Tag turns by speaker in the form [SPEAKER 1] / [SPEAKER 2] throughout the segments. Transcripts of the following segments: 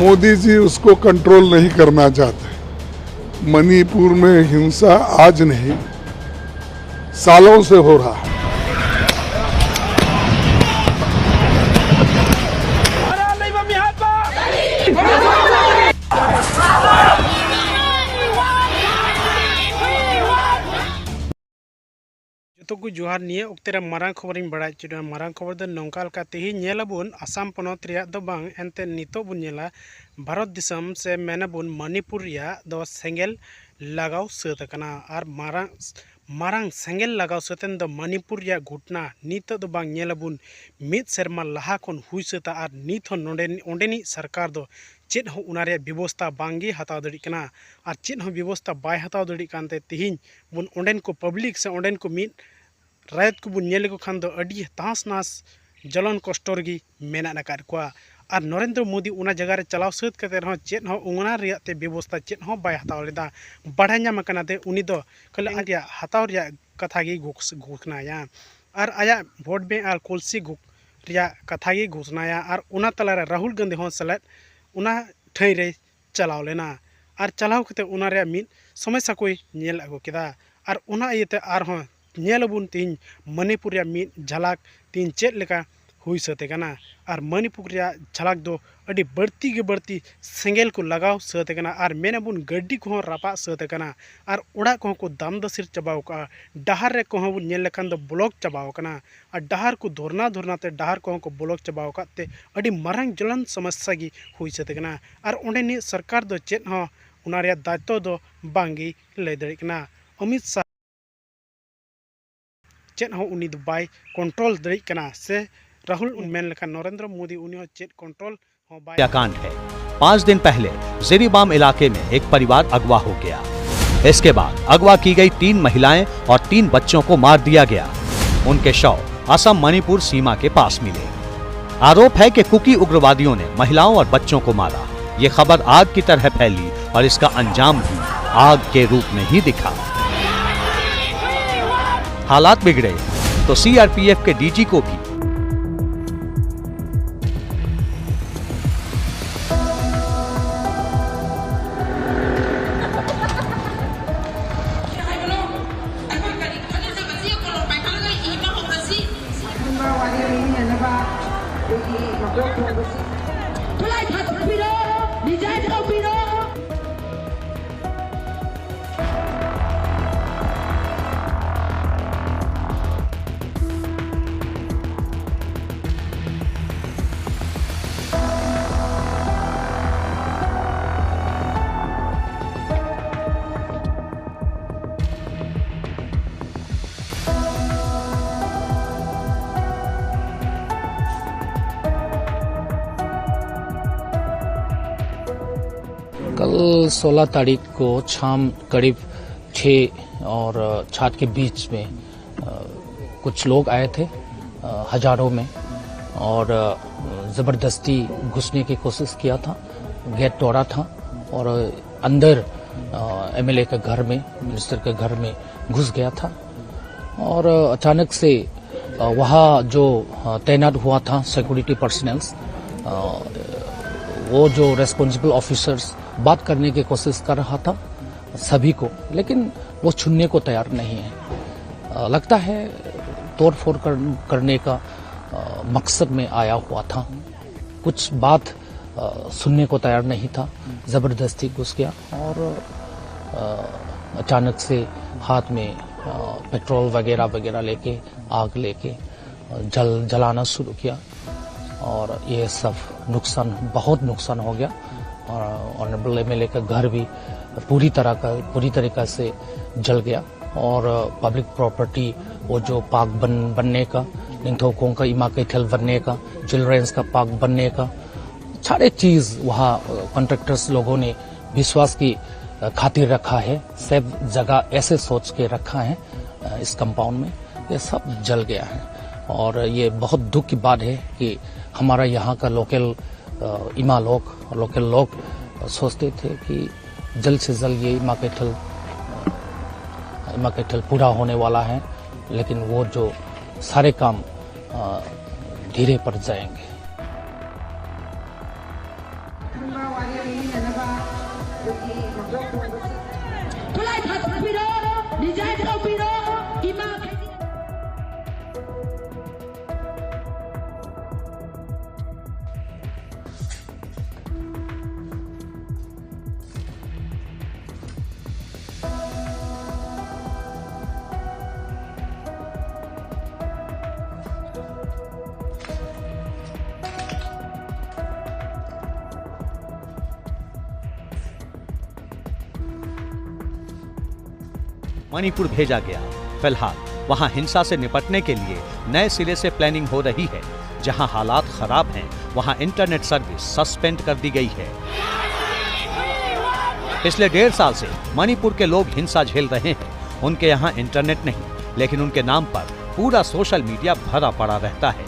[SPEAKER 1] मोदी जी उसको कंट्रोल नहीं करना चाहते। मणिपुर में हिंसा आज नहीं, सालों से हो रहा है।
[SPEAKER 2] तो को जोहार निये उक्तेरा मारांग खबर बड़ा चुना मारांग खबर द नौकाल का तेही नेलाबुन आसाम पनौत रिया दो बांग एंते नितो बुन नेला भारत दिसम से मेनाबुन मणिपुर रिया दो सेंगेल लगाव सत कना आर मारांग सेंगेल लगाव सतेन द मणिपुर रिया घटना नितो दो बांग नेलाबुन मित सेरमा लाहा खन हुई सता आर नित हो ओंडेनी सरकार दो चेत हो उनारे व्यवस्था बांगी हताव दड़ी कना आर चेत हो व्यवस्था बाय हताव दड़ी कानते तिहिन बुन ओंडेन को पब्लिक से ओंडेन को मित रायत को बुन को खान अड़ी तहस नहस जलन कष्ट रगी मेना नकार को और नरेंद्र मोदी उना जगह रे चलाव सत कते रह चेत हो उंगना रिया ते व्यवस्था चेत हो बाय हताव लेदा बढ़ा नाम कना ते उनी दो कल आया हताव रिया कथा गी घोषणाया और आया भोट बैंक और कोलसी रिया कथा गी घोषणाया और उना तला रे राहुल गांधी हो सलेट उना ठई रे चलाव लेना और चलाव कते उना रे मिद समस्या कोई नेल अगु केदा और उना इयते आर हो नेलबुन तीन मणिपुर मिद झलक तीन चेत लेका हुई सते कना और मणिपुर झलक दो अड़ी बढ़ती के बढ़ती सेंगेल को लगाव सते कना और मेनाबुन गड्डी को रापा सते कना और ओड़ा को दाम दसिर चबाव का डहार रे को बुन नेल लेखान दो ब्लॉक चबाव कना और डहार को धोरना ते डहार को ब्लॉक चबाव काते अड़ी मारंग जलन समस्या गी हुई सते कना और ओंडेनी सरकार दो चेत हो उना रे दायित्व दो बांगी लय दड़ी कना अमित शाह चेत हो उनी दो बाय कंट्रोल दड़ी कना से राहुल मेन लेखा नरेंद्र मोदी उनी हो चेत कंट्रोल हो बाय
[SPEAKER 3] कांड है। 5 दिन पहले जिरीबाम इलाके में एक परिवार अगवा हो गया। इसके बाद अगवा की गई 3 महिलाएं और 3 बच्चों को मार दिया गया। उनके शव असम मणिपुर सीमा के पास मिले। आरोप है कि कुकी उग्रवादियों ने महिलाओं और बच्चों को मारा। ये खबर आग की तरह फैली और इसका अंजाम भी आग के रूप में ही दिखा। हालात बिगड़े तो सीआरपीएफ के डीजी को भी
[SPEAKER 4] कल 16 तारीख को शाम करीब 6 और 7 के बीच में कुछ लोग आए थे हजारों में और ज़बरदस्ती घुसने की कोशिश किया था। गेट तोड़ा था और अंदर एमएलए के घर में, मिनिस्टर के घर में घुस गया था और अचानक से वहाँ जो तैनात हुआ था सिक्योरिटी पर्सनल्स, वो जो रेस्पॉन्सिबल ऑफिसर्स बात करने की कोशिश कर रहा था सभी को, लेकिन वो सुनने को तैयार नहीं है। लगता है तोड़फोड़ करने का मकसद में आया हुआ था। कुछ बात सुनने को तैयार नहीं था, जबरदस्ती घुस गया और अचानक से हाथ में पेट्रोल वगैरह वगैरह लेके आग लेके जलाना शुरू किया और ये सब बहुत नुकसान हो गया। और ऑनरेबल एमएलए का घर भी पूरी तरीका से जल गया और पब्लिक प्रॉपर्टी, वो जो पार्क बनने का, निंगथौकों का इमा कैथल बनने का, चिल्ड्रेंस का पार्क बनने का, सारे चीज वहाँ कॉन्ट्रैक्टर्स लोगों ने विश्वास की खातिर रखा है। सब जगह ऐसे सोच के रखा है इस कंपाउंड में, ये सब जल गया है। और ये बहुत दुख की बात है कि हमारा यहाँ का लोकल लोग सोचते थे कि जल्द से जल्द ये इमा कैथल पूरा होने वाला है, लेकिन वो जो सारे काम धीरे पड़ जाएंगे।
[SPEAKER 5] Kulai Thas Biro, Dijay Thau Biro, Ima
[SPEAKER 3] Manipur भेजा गया। फिलहाल वहां हिंसा से निपटने के लिए नए सिरे से प्लानिंग हो रही है। जहां हालात खराब हैं, वहां इंटरनेट सर्विस सस्पेंड कर दी गई है। पिछले 1.5 साल से मणिपुर के लोग हिंसा झेल रहे हैं। उनके यहाँ इंटरनेट नहीं, लेकिन उनके नाम पर पूरा सोशल मीडिया भरा पड़ा रहता है।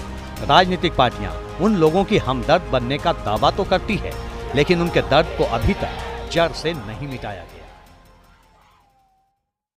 [SPEAKER 3] राजनीतिक पार्टियां उन लोगों की हमदर्द बनने का दावा तो करती है, लेकिन उनके दर्द को अभी तक जड़ से नहीं मिटाया गया।